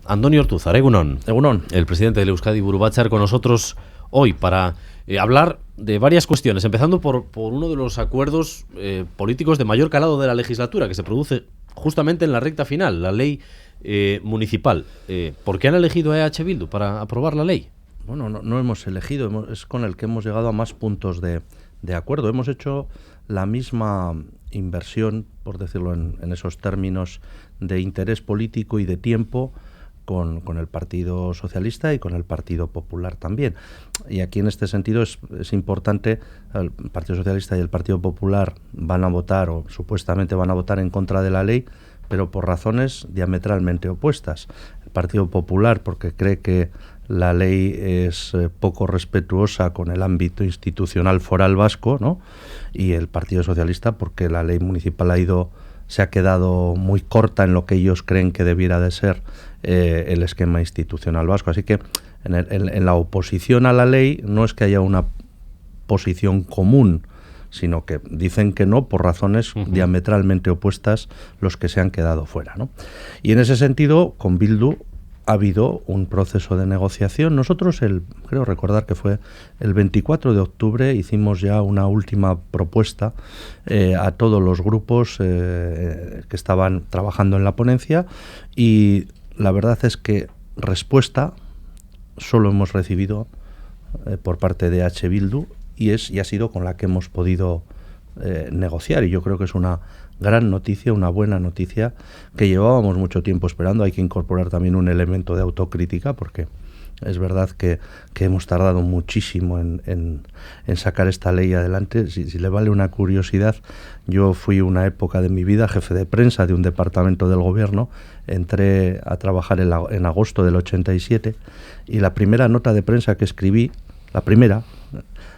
Antonio Ortúzar, Egunon. Egunon. El presidente del Euskadi Buru Batzar con nosotros hoy para hablar de varias cuestiones, empezando por uno de los acuerdos políticos de mayor calado de la legislatura, que se produce justamente en la recta final, la ley municipal. ¿Por qué han elegido a EH Bildu para aprobar la ley? Bueno, no hemos elegido, es con el que hemos llegado a más puntos de acuerdo. Hemos hecho la misma inversión, por decirlo en esos términos, de interés político y de tiempo con el Partido Socialista y con el Partido Popular también. Y aquí en este sentido es importante, el Partido Socialista y el Partido Popular van a votar, o supuestamente van a votar en contra de la ley, pero por razones diametralmente opuestas. El Partido Popular porque cree que la ley es poco respetuosa con el ámbito institucional foral vasco, ¿no? Y el Partido Socialista porque la ley municipal se ha quedado muy corta en lo que ellos creen que debiera de ser el esquema institucional vasco. Así que en la oposición a la ley no es que haya una posición común, sino que dicen que no por razones diametralmente opuestas los que se han quedado fuera, ¿no? Y en ese sentido, con Bildu ha habido un proceso de negociación. Nosotros, creo recordar que fue el 24 de octubre, hicimos ya una última propuesta a todos los grupos que estaban trabajando en la ponencia, y la verdad es que respuesta solo hemos recibido por parte de EH Bildu, y ha sido con la que hemos podido negociar, y yo creo que es una gran noticia, una buena noticia que llevábamos mucho tiempo esperando. Hay que incorporar también un elemento de autocrítica, porque es verdad que hemos tardado muchísimo en sacar esta ley adelante. Si le vale una curiosidad, yo fui una época de mi vida jefe de prensa de un departamento del gobierno. Entré a trabajar en agosto del 87, y la primera nota de prensa que escribí, la primera,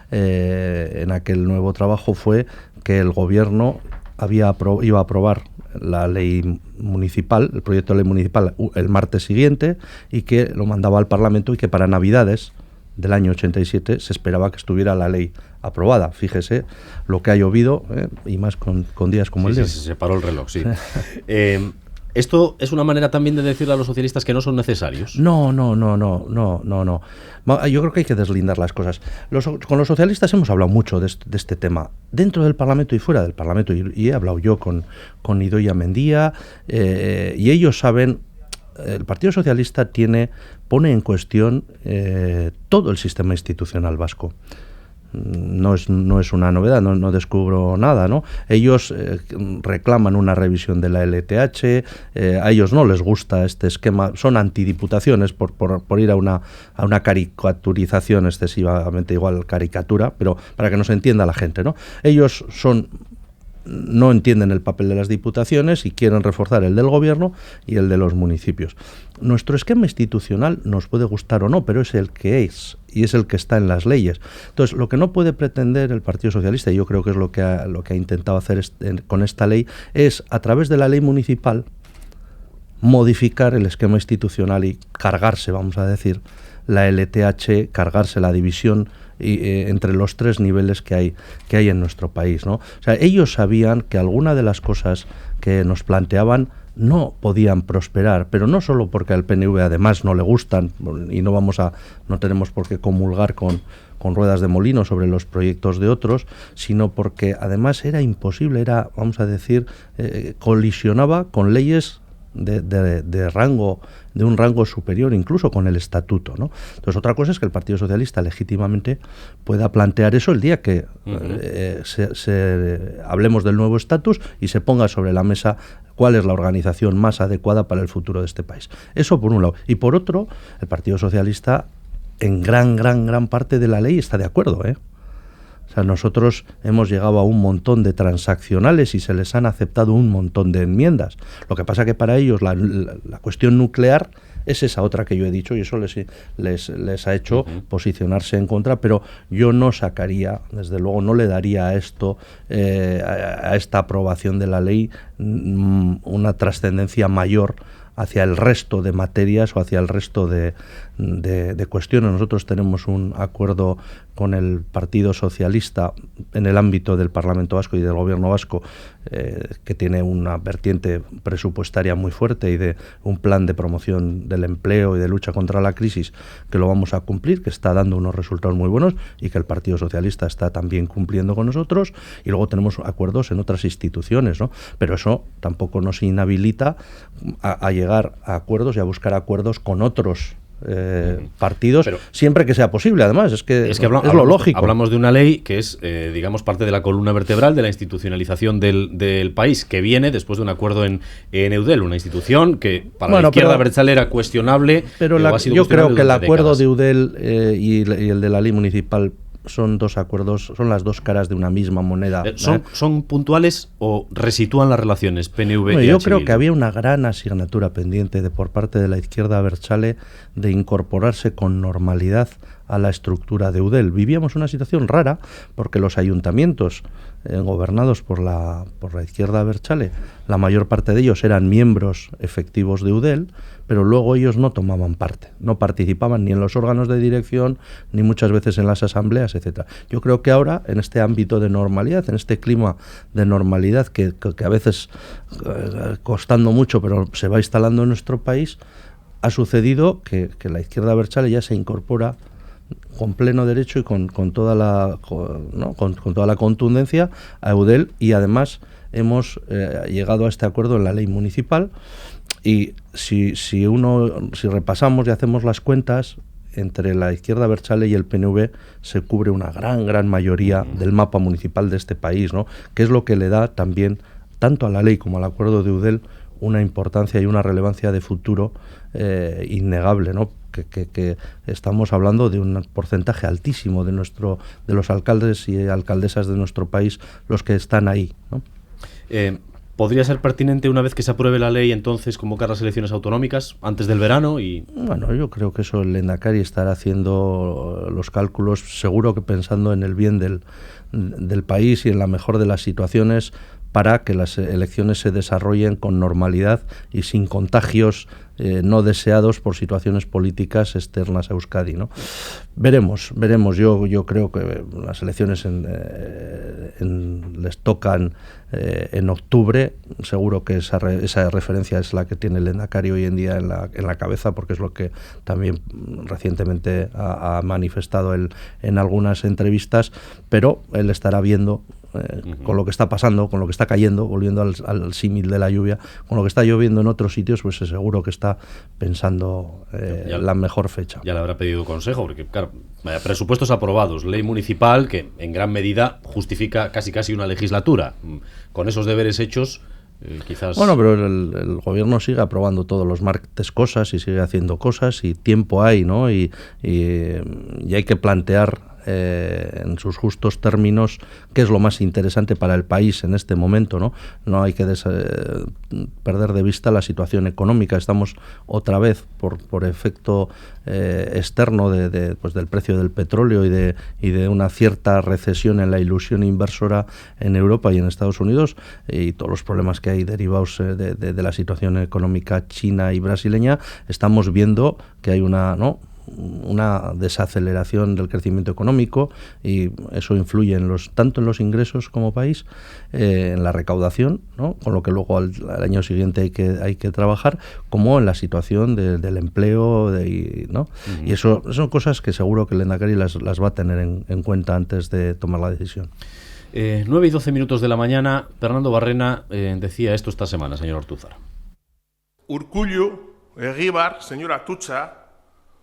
en aquel nuevo trabajo, fue que el gobierno iba a aprobar la ley municipal, el proyecto de ley municipal, el martes siguiente, y que lo mandaba al Parlamento, y que para Navidades del año 87 se esperaba que estuviera la ley aprobada. Fíjese lo que ha llovido, y más con días como el de hoy. Sí, se paró el reloj, sí. ¿Esto es una manera también de decirle a los socialistas que no son necesarios? No. Yo creo que hay que deslindar las cosas. Con los socialistas hemos hablado mucho de este tema, dentro del Parlamento y fuera del Parlamento, y he hablado yo con Idoia Mendia, y ellos saben, el Partido Socialista pone en cuestión todo el sistema institucional vasco. No es una novedad, no descubro nada, ¿no? Ellos reclaman una revisión de la LTH, a ellos no les gusta este esquema, son antidiputaciones por ir a una caricaturización excesivamente, igual caricatura, pero para que nos entienda la gente, ¿no? Ellos no entienden el papel de las diputaciones y quieren reforzar el del gobierno y el de los municipios. Nuestro esquema institucional nos puede gustar o no, pero es el que es, y es el que está en las leyes. Entonces, lo que no puede pretender el Partido Socialista, y yo creo que es lo que ha intentado hacer con esta ley, es, a través de la ley municipal, modificar el esquema institucional y cargarse, vamos a decir, la LTH, cargarse la división entre los tres niveles que hay en nuestro país, ¿no? O sea, ellos sabían que alguna de las cosas que nos planteaban no podían prosperar, pero no solo porque al PNV además no le gustan, y no tenemos por qué comulgar con ruedas de molino sobre los proyectos de otros, sino porque además era imposible, vamos a decir, colisionaba con leyes de un rango superior, incluso con el estatuto, ¿no? Entonces, otra cosa es que el Partido Socialista legítimamente pueda plantear eso el día que hablemos del nuevo estatus y se ponga sobre la mesa cuál es la organización más adecuada para el futuro de este país. Eso por un lado. Y por otro, el Partido Socialista en gran parte de la ley está de acuerdo, O sea, nosotros hemos llegado a un montón de transaccionales y se les han aceptado un montón de enmiendas. Lo que pasa que para ellos la cuestión nuclear es esa otra que yo he dicho, y eso les ha hecho posicionarse en contra, pero yo no sacaría, desde luego no le daría a esto, a esta aprobación de la ley, una trascendencia mayor hacia el resto de materias o hacia el resto de de cuestiones. Nosotros tenemos un acuerdo con el Partido Socialista en el ámbito del Parlamento Vasco y del Gobierno vasco, que tiene una vertiente presupuestaria muy fuerte y de un plan de promoción del empleo y de lucha contra la crisis, que lo vamos a cumplir, que está dando unos resultados muy buenos y que el Partido Socialista está también cumpliendo con nosotros. Y luego tenemos acuerdos en otras instituciones, ¿no? Pero eso tampoco nos inhabilita a llegar a acuerdos y a buscar acuerdos con otros partidos, pero siempre que sea posible. Además, es lo lógico. Hablamos de una ley que es, digamos, parte de la columna vertebral de la institucionalización del país, que viene después de un acuerdo en Eudel, una institución que para la izquierda abertzale era cuestionable. Pero yo creo que el acuerdo de Eudel y el de la ley municipal son dos acuerdos, son las dos caras de una misma moneda. ¿Son puntuales o resitúan las relaciones PNV y yo creo que había una gran asignatura pendiente por parte de la izquierda abertzale de incorporarse con normalidad a la estructura de Eudel. Vivíamos una situación rara porque los ayuntamientos gobernados por la izquierda abertzale, la mayor parte de ellos eran miembros efectivos de Eudel, pero luego ellos no tomaban parte, no participaban ni en los órganos de dirección, ni muchas veces en las asambleas, etcétera. Yo creo que ahora, en este ámbito de normalidad, en este clima de normalidad que a veces costando mucho, pero se va instalando en nuestro país, ha sucedido que la izquierda abertzale ya se incorpora con pleno derecho y con toda la contundencia a Eudel, y además hemos llegado a este acuerdo en la ley municipal. Y si repasamos y hacemos las cuentas, entre la izquierda abertzale y el PNV se cubre una gran mayoría del mapa municipal de este país, ¿no? Que es lo que le da también, tanto a la ley como al acuerdo de Eudel, una importancia y una relevancia de futuro innegable, ¿no? Que estamos hablando de un porcentaje altísimo de los alcaldes y alcaldesas de nuestro país los que están ahí, ¿no? ¿Podría ser pertinente, una vez que se apruebe la ley, entonces convocar las elecciones autonómicas antes del verano? Bueno, yo creo que eso el lehendakari estará haciendo los cálculos, seguro que pensando en el bien del país y en la mejor de las situaciones, para que las elecciones se desarrollen con normalidad y sin contagios no deseados por situaciones políticas externas a Euskadi, ¿no? Veremos. Yo creo que las elecciones les tocan en octubre. Seguro que esa referencia es la que tiene el lehendakari hoy en día en la cabeza, porque es lo que también recientemente ha manifestado él en algunas entrevistas, pero él estará viendo con lo que está pasando, con lo que está cayendo, volviendo al símil de la lluvia, con lo que está lloviendo en otros sitios, pues seguro que está pensando la mejor fecha. Ya le habrá pedido consejo, porque claro, presupuestos aprobados, ley municipal que en gran medida justifica casi una legislatura. Con esos deberes hechos, quizás... Bueno, pero el gobierno sigue aprobando todos los martes cosas y sigue haciendo cosas, y tiempo hay, ¿no? Y hay que plantear en sus justos términos qué es lo más interesante para el país en este momento, ¿no? No hay que perder de vista la situación económica. Estamos otra vez por efecto externo del precio del petróleo y de una cierta recesión en la ilusión inversora en Europa y en Estados Unidos, y todos los problemas que hay derivados de la situación económica china y brasileña. Estamos viendo que hay una desaceleración del crecimiento económico, y eso influye tanto en los ingresos como país, en la recaudación, ¿no? Con lo que luego al año siguiente hay que trabajar, como en la situación del empleo, ¿no? Uh-huh. Y eso son cosas que seguro que el lehendakari las va a tener en cuenta antes de tomar la decisión. 9:12 de la mañana. Fernando Barrena decía esto esta semana, señor Ortúzar. Urkullu, Egibar, señora Atutxa,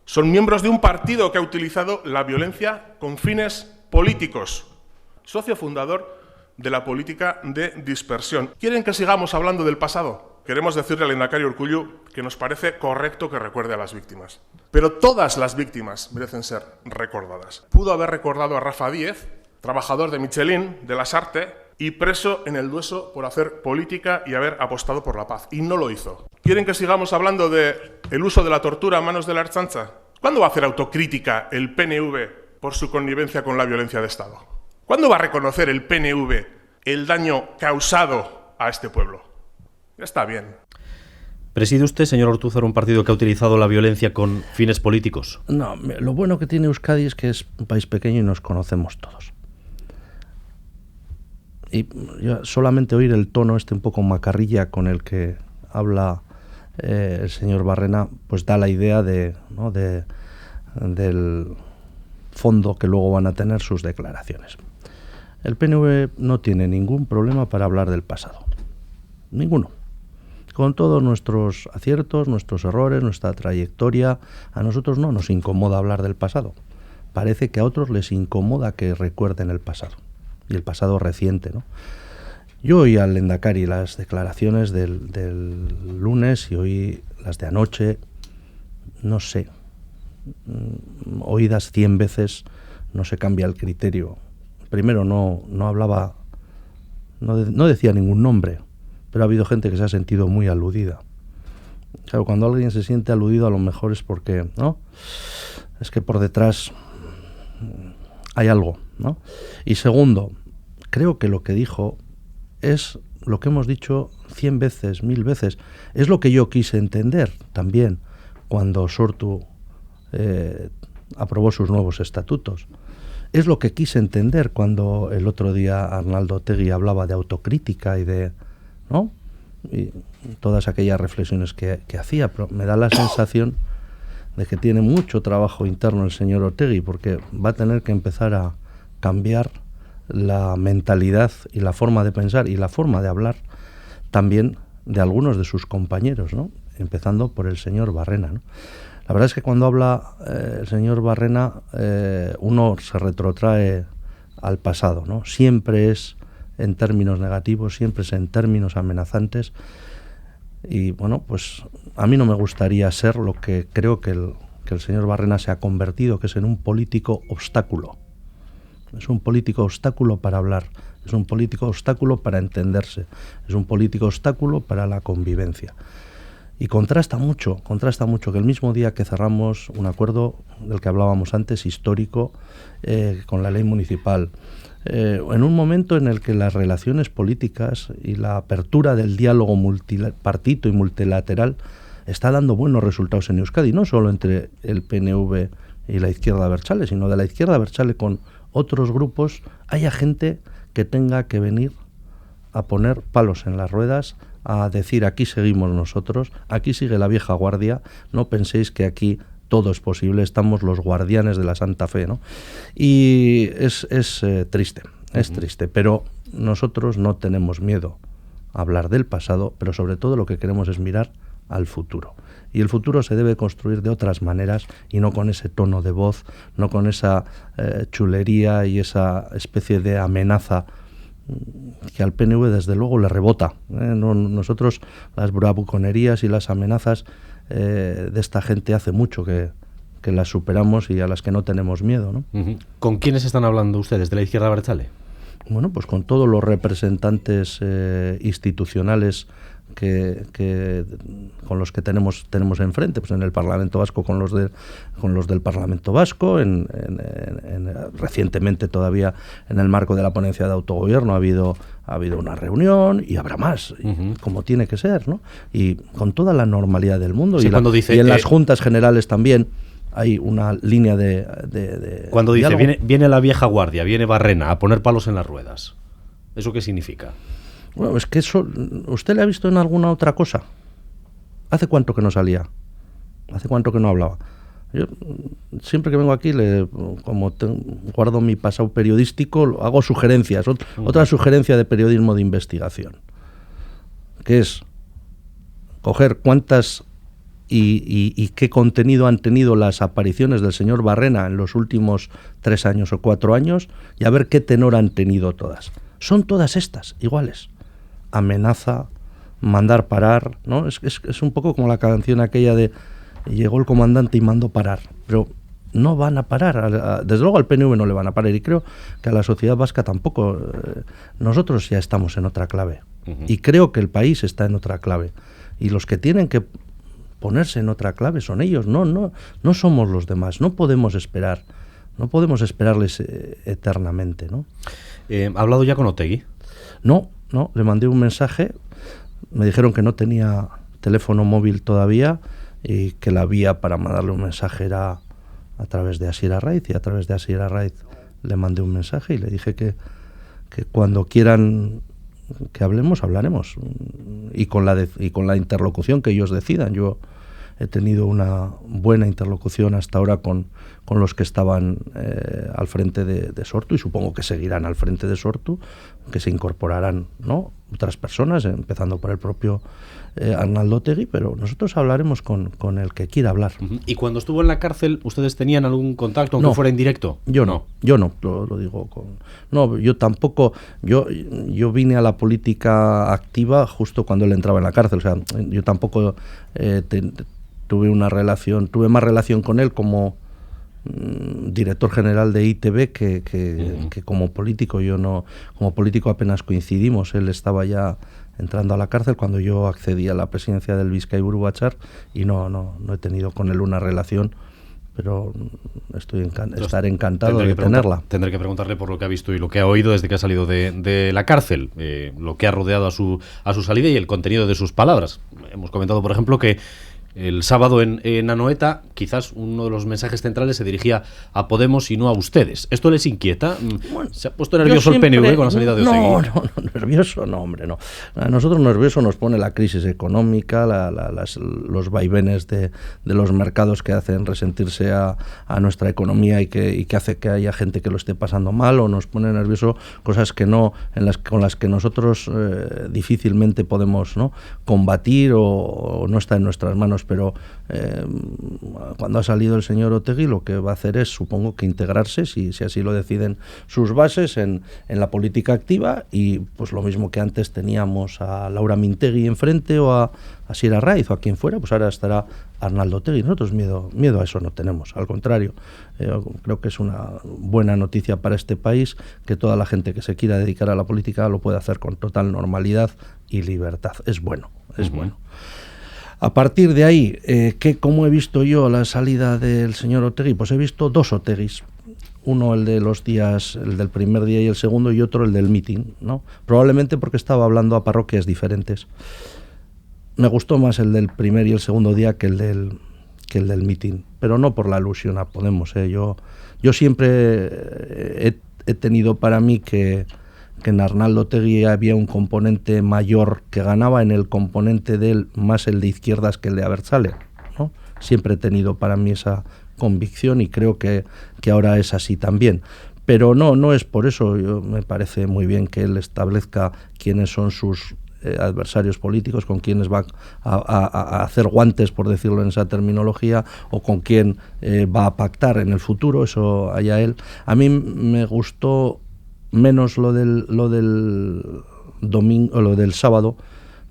son miembros de un partido que ha utilizado la violencia con fines políticos, socio fundador de la política de dispersión. ¿Quieren que sigamos hablando del pasado? Queremos decirle al lehendakari Urkullu que nos parece correcto que recuerde a las víctimas. Pero todas las víctimas merecen ser recordadas. Pudo haber recordado a Rafa Díez, trabajador de Michelin, de Lasarte, y preso en el Dueso por hacer política y haber apostado por la paz. Y no lo hizo. ¿Quieren que sigamos hablando del uso de la tortura a manos de la Ertzaintza? ¿Cuándo va a hacer autocrítica el PNV por su connivencia con la violencia de Estado? ¿Cuándo va a reconocer el PNV el daño causado a este pueblo? Ya está bien. ¿Preside usted, señor Ortúzar, un partido que ha utilizado la violencia con fines políticos? No, lo bueno que tiene Euskadi es que es un país pequeño y nos conocemos todos. Y yo solamente oír el tono un poco macarrilla con el que habla el señor Barrena, pues da la idea del fondo que luego van a tener sus declaraciones. El PNV no tiene ningún problema para hablar del pasado. Ninguno. Con todos nuestros aciertos, nuestros errores, nuestra trayectoria, a nosotros no nos incomoda hablar del pasado. Parece que a otros les incomoda que recuerden el pasado. Y el pasado reciente, ¿no? Yo oí al Lehendakari las declaraciones del lunes y oí las de anoche, no sé, oídas 100 veces, no se cambia el criterio. Primero no hablaba, no decía ningún nombre, pero ha habido gente que se ha sentido muy aludida. Claro, cuando alguien se siente aludido a lo mejor es porque, ¿no? Es que por detrás hay algo, ¿no? Y segundo, creo que lo que dijo es lo que hemos dicho 100 veces, 1000 veces. Es lo que yo quise entender también cuando Sortu aprobó sus nuevos estatutos. Es lo que quise entender cuando el otro día Arnaldo Otegi hablaba de autocrítica y de, ¿no? Y todas aquellas reflexiones que hacía, pero me da la sensación de que tiene mucho trabajo interno el señor Otegi, porque va a tener que empezar a cambiar la mentalidad y la forma de pensar y la forma de hablar también de algunos de sus compañeros, ¿no? Empezando por el señor Barrena, ¿no? La verdad es que cuando habla el señor Barrena uno se retrotrae al pasado, ¿no? Siempre es en términos negativos, siempre es en términos amenazantes y bueno, pues a mí no me gustaría ser lo que creo que el señor Barrena se ha convertido, que es en un político obstáculo. Es un político obstáculo para hablar, es un político obstáculo para entenderse, es un político obstáculo para la convivencia. Y contrasta mucho que el mismo día que cerramos un acuerdo del que hablábamos antes, histórico, con la ley municipal, en un momento en el que las relaciones políticas y la apertura del diálogo multipartito y multilateral está dando buenos resultados en Euskadi, no solo entre el PNV y la izquierda abertzale, sino de la izquierda abertzale con otros grupos, haya gente que tenga que venir a poner palos en las ruedas, a decir aquí seguimos nosotros, aquí sigue la vieja guardia, no penséis que aquí todo es posible, estamos los guardianes de la Santa Fe, ¿no? Y es triste, es triste, pero nosotros no tenemos miedo a hablar del pasado, pero sobre todo lo que queremos es mirar al futuro. Y el futuro se debe construir de otras maneras y no con ese tono de voz, no con esa chulería y esa especie de amenaza que al PNV desde luego le rebota. Nosotros las bravuconerías y las amenazas de esta gente hace mucho que las superamos y a las que no tenemos miedo, ¿no? ¿Con quiénes están hablando ustedes de la izquierda abertzale? Bueno, pues con todos los representantes institucionales con los que tenemos enfrente, pues en el Parlamento Vasco con los del Parlamento Vasco, recientemente todavía en el marco de la ponencia de autogobierno ha habido una reunión y habrá más, como tiene que ser, ¿no? Y con toda la normalidad del mundo. Sí, y en las juntas generales también hay una línea de cuando dice diálogo. viene la vieja guardia, viene Barrena a poner palos en las ruedas, ¿eso qué significa? Bueno, es que eso, ¿usted le ha visto en alguna otra cosa? ¿Hace cuánto que no salía? ¿Hace cuánto que no hablaba? Yo siempre que vengo aquí, guardo mi pasado periodístico, hago sugerencias. Otra sugerencia de periodismo de investigación, que es coger cuántas y qué contenido han tenido las apariciones del señor Barrena en los últimos 3 años o 4 años y a ver qué tenor han tenido todas. Son todas estas, iguales. Amenaza, mandar parar, ¿no? Es un poco como la canción aquella de llegó el comandante y mandó parar, pero no van a parar, desde luego al PNV no le van a parar y creo que a la sociedad vasca tampoco. Nosotros ya estamos en otra clave y creo que el país está en otra clave y los que tienen que ponerse en otra clave son ellos, no somos los demás, no podemos esperarles eternamente, ¿no? ¿Ha hablado ya con Otegi? No, le mandé un mensaje, me dijeron que no tenía teléfono móvil todavía, y que la vía para mandarle un mensaje era a través de Asier Arraiz, y a través de Asier Arraiz le mandé un mensaje y le dije que cuando quieran que hablemos, hablaremos, y con la interlocución que ellos decidan. Yo he tenido una buena interlocución hasta ahora con los que estaban al frente de Sortu, y supongo que seguirán al frente de Sortu, que se incorporarán, ¿no?, otras personas, empezando por el propio Arnaldo Otegi, pero nosotros hablaremos con el que quiera hablar. ¿Y cuando estuvo en la cárcel, ustedes tenían algún contacto, aunque fuera indirecto? Yo no, lo digo no, yo tampoco, yo vine a la política activa justo cuando él entraba en la cárcel, o sea, yo tampoco tuve más relación con él como director general de ITV que como político. Como político apenas coincidimos. Él estaba ya entrando a la cárcel cuando yo accedí a la presidencia del Bizkaiburu Batzar, y no he tenido con él una relación, pero estaré encantado de tenerla. Tendré que preguntarle por lo que ha visto y lo que ha oído desde que ha salido de la cárcel, lo que ha rodeado a su salida y el contenido de sus palabras. Hemos comentado, por ejemplo, que el sábado en Anoeta, quizás uno de los mensajes centrales se dirigía a Podemos y no a ustedes. ¿Esto les inquieta? Bueno, ¿se ha puesto nervioso el PNV con la salida de Otegi? No, nervioso no, hombre, no. A nosotros nervioso nos pone la crisis económica, los vaivenes de los mercados que hacen resentirse a nuestra economía y que hace que haya gente que lo esté pasando mal, o nos pone nervioso cosas que no con las que nosotros difícilmente podemos, ¿no?, combatir, o no está en nuestras manos. Pero cuando ha salido el señor Otegi, lo que va a hacer es, supongo, que integrarse, si así lo deciden sus bases, en la política activa, y pues lo mismo que antes teníamos a Laura Mintegui enfrente, o a Asier Arraiz, o a quien fuera, pues ahora estará Arnaldo Otegi. Nosotros miedo a eso no tenemos, al contrario. Creo que es una buena noticia para este país que toda la gente que se quiera dedicar a la política lo puede hacer con total normalidad y libertad. Es bueno, es bueno. A partir de ahí, ¿cómo he visto yo la salida del señor Otegi? Pues he visto dos Otegis. Uno el del primer día y el segundo, y otro el del meeting, ¿no? Probablemente porque estaba hablando a parroquias diferentes. Me gustó más el del primer y el segundo día que el del meeting, pero no por la alusión a Podemos. Yo siempre he tenido para mí que en Arnaldo Otegi había un componente mayor que ganaba en el componente de él, más el de izquierdas que el de Abertzale, ¿no? Siempre he tenido para mí esa convicción, y creo que ahora es así también. Pero no es por eso. Me parece muy bien que él establezca quiénes son sus adversarios políticos, con quienes va a hacer guantes, por decirlo en esa terminología, o con quién va a pactar en el futuro. Eso allá él. A mí me gustó menos lo del domingo, o lo del sábado,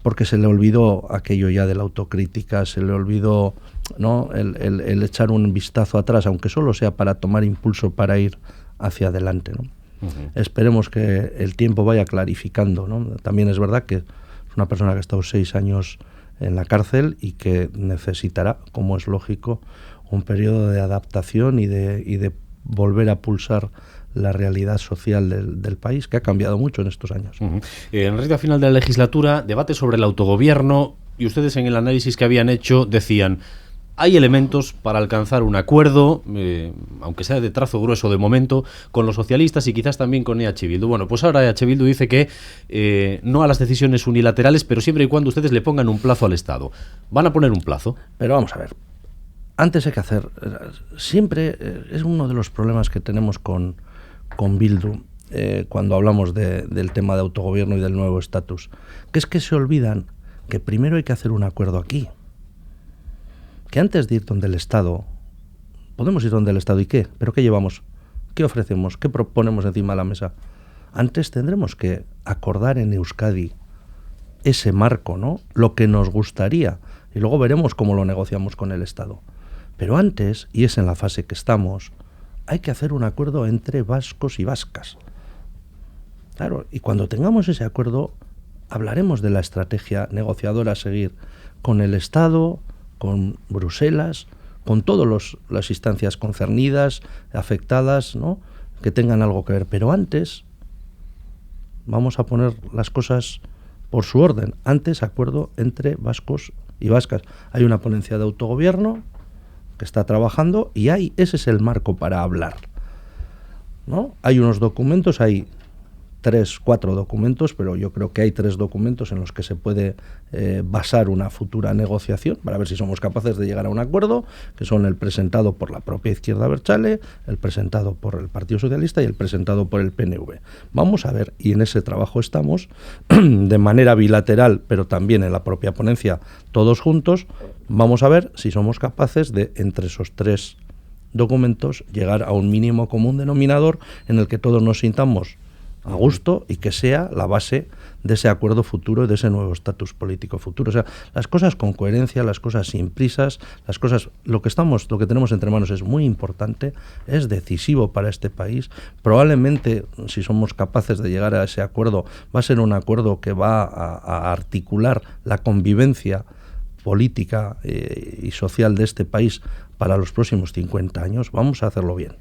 porque se le olvidó aquello ya de la autocrítica, se le olvidó, ¿no?, el echar un vistazo atrás, aunque solo sea para tomar impulso para ir hacia adelante, ¿no? Esperemos que el tiempo vaya clarificando, ¿no? También es verdad que es una persona que ha estado 6 años en la cárcel y que necesitará, como es lógico, un periodo de adaptación y de volver a pulsar la realidad social del país, que ha cambiado mucho en estos años. En la recta final de la legislatura, debate sobre el autogobierno, y ustedes, en el análisis que habían hecho, decían: hay elementos para alcanzar un acuerdo, aunque sea de trazo grueso de momento, con los socialistas y quizás también con EH Bildu. Bueno, pues ahora EH Bildu dice que no a las decisiones unilaterales, pero siempre y cuando ustedes le pongan un plazo al Estado. ¿Van a poner un plazo? Pero vamos a ver, antes hay que hacer... Siempre es uno de los problemas que tenemos con Bildu, cuando hablamos del tema de autogobierno y del nuevo estatus, que es que se olvidan que primero hay que hacer un acuerdo aquí, que antes de ir donde el Estado, podemos ir donde el Estado, ¿y qué? ¿Pero qué llevamos? ¿Qué ofrecemos? ¿Qué proponemos encima de la mesa? Antes tendremos que acordar en Euskadi ese marco, ¿no?, lo que nos gustaría, y luego veremos cómo lo negociamos con el Estado. Pero antes, y es en la fase que estamos, hay que hacer un acuerdo entre vascos y vascas. Claro, y cuando tengamos ese acuerdo, hablaremos de la estrategia negociadora a seguir con el Estado, con Bruselas, con todas las instancias concernidas, afectadas, ¿no?, que tengan algo que ver. Pero antes, vamos a poner las cosas por su orden. Antes, acuerdo entre vascos y vascas. Hay una ponencia de autogobierno que está trabajando y ese es el marco para hablar, ¿no? Hay unos documentos, hay 3, 4 documentos, pero yo creo que hay 3 documentos en los que se puede basar una futura negociación para ver si somos capaces de llegar a un acuerdo, que son el presentado por la propia izquierda abertzale, el presentado por el Partido Socialista y el presentado por el PNV. Vamos a ver, y en ese trabajo estamos, de manera bilateral, pero también en la propia ponencia, todos juntos, vamos a ver si somos capaces de, entre esos 3 documentos, llegar a un mínimo común denominador en el que todos nos sintamos a gusto y que sea la base de ese acuerdo futuro y de ese nuevo estatus político futuro. O sea, las cosas con coherencia, las cosas sin prisas, las cosas, lo que tenemos entre manos es muy importante, es decisivo para este país. Probablemente, si somos capaces de llegar a ese acuerdo, va a ser un acuerdo que va a articular la convivencia política y social de este país para los próximos 50 años. Vamos a hacerlo bien.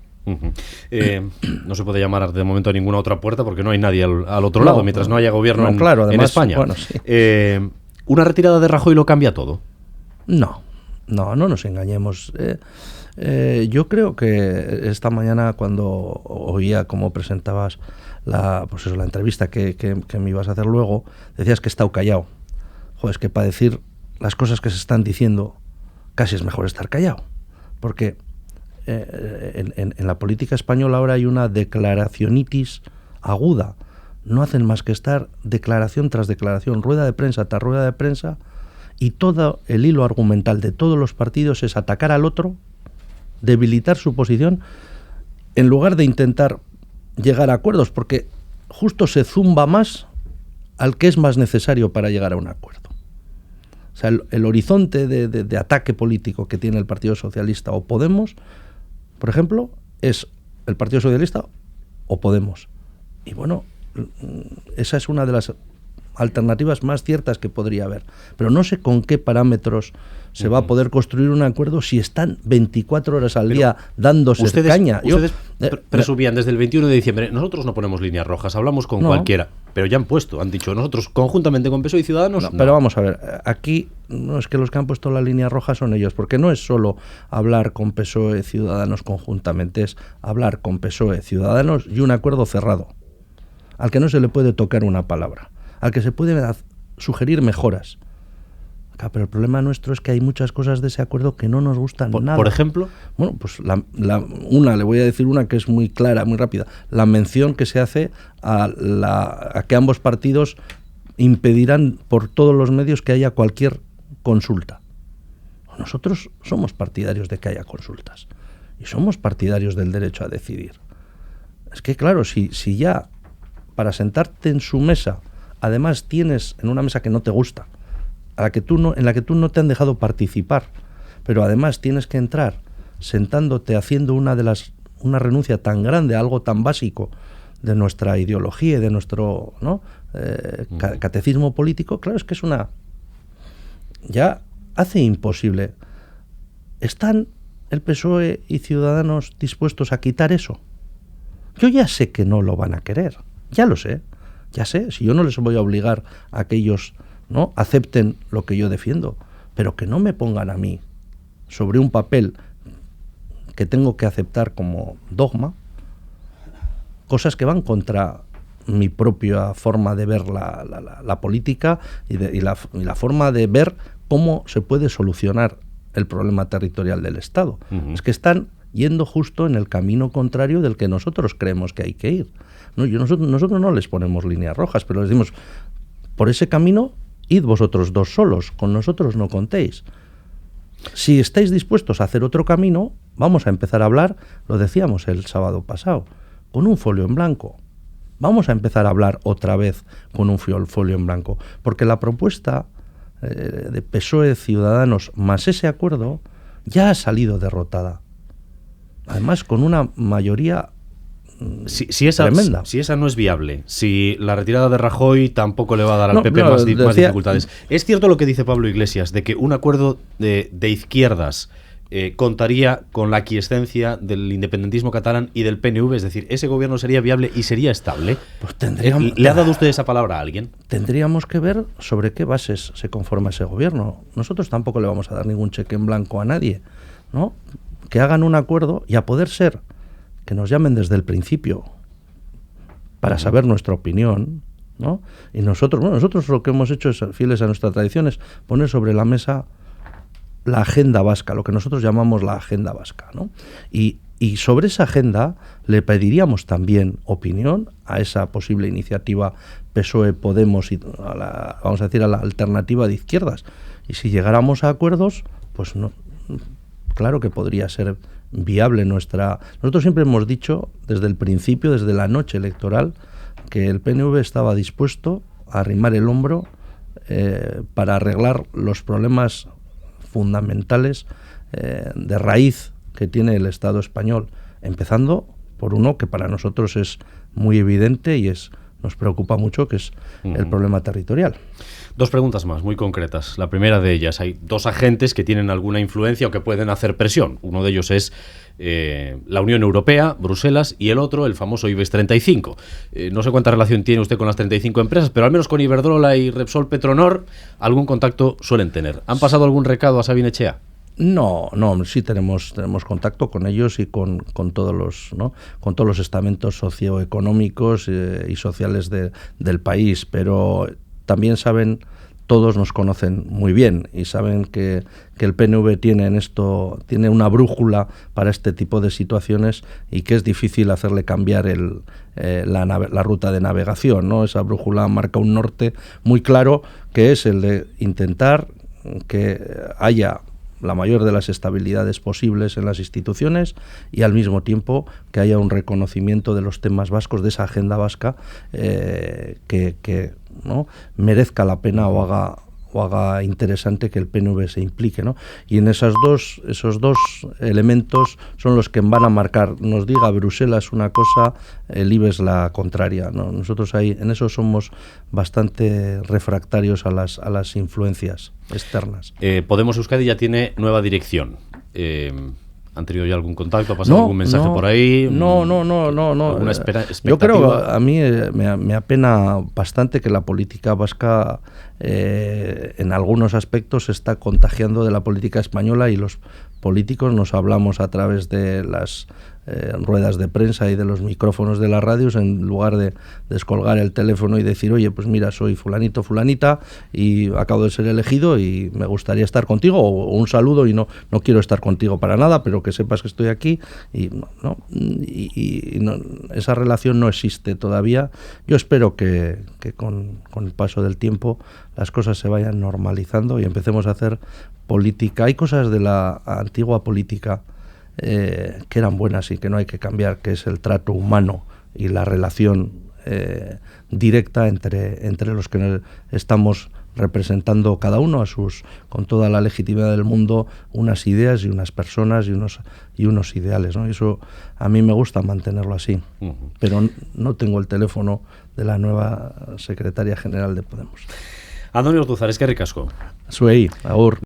No se puede llamar de momento a ninguna otra puerta porque no hay nadie al otro lado, mientras no haya gobierno además, en España. Bueno, sí. ¿Una retirada de Rajoy lo cambia todo? No nos engañemos. Yo creo que esta mañana, cuando oía cómo presentabas la entrevista que me ibas a hacer luego, decías que he estado callado. Joder, es que para decir las cosas que se están diciendo casi es mejor estar callado, porque en la política española ahora hay una declaracionitis aguda. No hacen más que estar declaración tras declaración, rueda de prensa tras rueda de prensa, y todo el hilo argumental de todos los partidos es atacar al otro, debilitar su posición, en lugar de intentar llegar a acuerdos, porque justo se zumba más al que es más necesario para llegar a un acuerdo. O sea, el horizonte de ataque político que tiene el Partido Socialista o Podemos, por ejemplo, es el Partido Socialista o Podemos. Y bueno, esa es una de las alternativas más ciertas que podría haber. Pero no sé con qué parámetros se va a poder construir un acuerdo si están 24 horas al día dándose caña. Ustedes presumían desde el 21 de diciembre, nosotros no ponemos líneas rojas, hablamos con cualquiera, pero ya han dicho, nosotros conjuntamente con PSOE y Ciudadanos... No. Pero vamos a ver, aquí no es que los que han puesto la línea roja son ellos, porque no es solo hablar con PSOE, Ciudadanos conjuntamente, es hablar con PSOE, Ciudadanos y un acuerdo cerrado, al que no se le puede tocar una palabra, al que se pueden sugerir mejoras. Pero el problema nuestro es que hay muchas cosas de ese acuerdo que no nos gustan nada. ¿Por ejemplo? Bueno, pues le voy a decir una que es muy clara, muy rápida. La mención que se hace a que ambos partidos impedirán por todos los medios que haya cualquier consulta. Nosotros somos partidarios de que haya consultas y somos partidarios del derecho a decidir. Es que claro, si ya para sentarte en su mesa, además tienes en una mesa que no te gusta, en la que tú no te han dejado participar, pero además tienes que entrar sentándote haciendo una renuncia tan grande a algo tan básico de nuestra ideología y de nuestro catecismo político, claro, es que ya hace imposible. ¿Están el PSOE y Ciudadanos dispuestos a quitar eso? Yo ya sé que no lo van a querer, ya lo sé, si yo no les voy a obligar a que ellos acepten lo que yo defiendo, pero que no me pongan a mí sobre un papel que tengo que aceptar como dogma cosas que van contra mi propia forma de ver la política y la forma de ver cómo se puede solucionar el problema territorial del Estado. Uh-huh. Es que están yendo justo en el camino contrario del que nosotros creemos que hay que ir. Nosotros no les ponemos líneas rojas, pero les decimos, por ese camino id vosotros dos solos, con nosotros no contéis. Si estáis dispuestos a hacer otro camino, vamos a empezar a hablar, lo decíamos el sábado pasado, con un folio en blanco. Vamos a empezar a hablar otra vez con un folio en blanco, porque la propuesta de PSOE, Ciudadanos, más ese acuerdo, ya ha salido derrotada. Además, con una mayoría tremenda. Si esa no es viable, si la retirada de Rajoy tampoco le va a dar al PP más dificultades. Es cierto lo que dice Pablo Iglesias, de que un acuerdo de izquierdas contaría con la aquiescencia del independentismo catalán y del PNV, es decir, ese gobierno sería viable y sería estable. Pues tendríamos, ¿Le ha dado usted esa palabra a alguien? Tendríamos que ver sobre qué bases se conforma ese gobierno. Nosotros tampoco le vamos a dar ningún cheque en blanco a nadie, ¿no? Que hagan un acuerdo y, a poder ser, que nos llamen desde el principio para saber nuestra opinión, ¿no? Y nosotros lo que hemos hecho, es, fieles a nuestra tradición, es poner sobre la mesa la agenda vasca, lo que nosotros llamamos la agenda vasca, ¿no? Y sobre esa agenda le pediríamos también opinión a esa posible iniciativa PSOE-Podemos y vamos a decir, a la alternativa de izquierdas. Y si llegáramos a acuerdos, pues no, claro que podría ser viable nuestra... Nosotros siempre hemos dicho, desde el principio, desde la noche electoral, que el PNV estaba dispuesto a arrimar el hombro para arreglar los problemas fundamentales de raíz que tiene el Estado español, empezando por uno que para nosotros es muy evidente y nos preocupa mucho, que es el problema territorial. Dos preguntas más, muy concretas. La primera de ellas, hay dos agentes que tienen alguna influencia o que pueden hacer presión. Uno de ellos es la Unión Europea, Bruselas, y el otro, el famoso IBEX 35. No sé cuánta relación tiene usted con las 35 empresas, pero al menos con Iberdrola y Repsol Petronor algún contacto suelen tener. ¿Han pasado algún recado a Sabin Etxea? No, sí tenemos contacto con ellos y con todos los, ¿no?, con todos los estamentos socioeconómicos y sociales del país, pero también saben, todos nos conocen muy bien y saben que el PNV tiene una brújula para este tipo de situaciones y que es difícil hacerle cambiar la ruta de navegación, ¿no? Esa brújula marca un norte muy claro, que es el de intentar que haya la mayor de las estabilidades posibles en las instituciones y al mismo tiempo que haya un reconocimiento de los temas vascos, de esa agenda vasca que ¿no?, merezca la pena o haga interesante que el PNV se implique, ¿no? Y en esos dos elementos son los que van a marcar, nos diga Bruselas una cosa, el IBEX la contraria, ¿no? Nosotros en eso somos bastante refractarios a las influencias externas. Podemos Euskadi ya tiene nueva dirección. ¿Han tenido ya algún contacto? ¿Ha pasado algún mensaje por ahí? No. ¿Alguna expectativa? Yo creo, a mí me apena bastante que la política vasca en algunos aspectos se está contagiando de la política española, y los políticos nos hablamos a través de las ruedas de prensa y de los micrófonos de las radios, en lugar de descolgar el teléfono y decir, oye, pues mira, soy fulanito, fulanita, y acabo de ser elegido y me gustaría estar contigo, o un saludo, y no quiero estar contigo para nada, pero que sepas que estoy aquí, y esa relación no existe todavía. Yo espero que con el paso del tiempo las cosas se vayan normalizando y empecemos a hacer política. Hay cosas de la antigua política que eran buenas y que no hay que cambiar, que es el trato humano y la relación directa entre los que estamos representando cada uno con toda la legitimidad del mundo, unas ideas y unas personas y unos ideales, ¿no? Y eso a mí me gusta mantenerlo así. Pero no tengo el teléfono de la nueva secretaria general de Podemos. Andoni Ortuzar, eskerrik asko. Zuei, agur.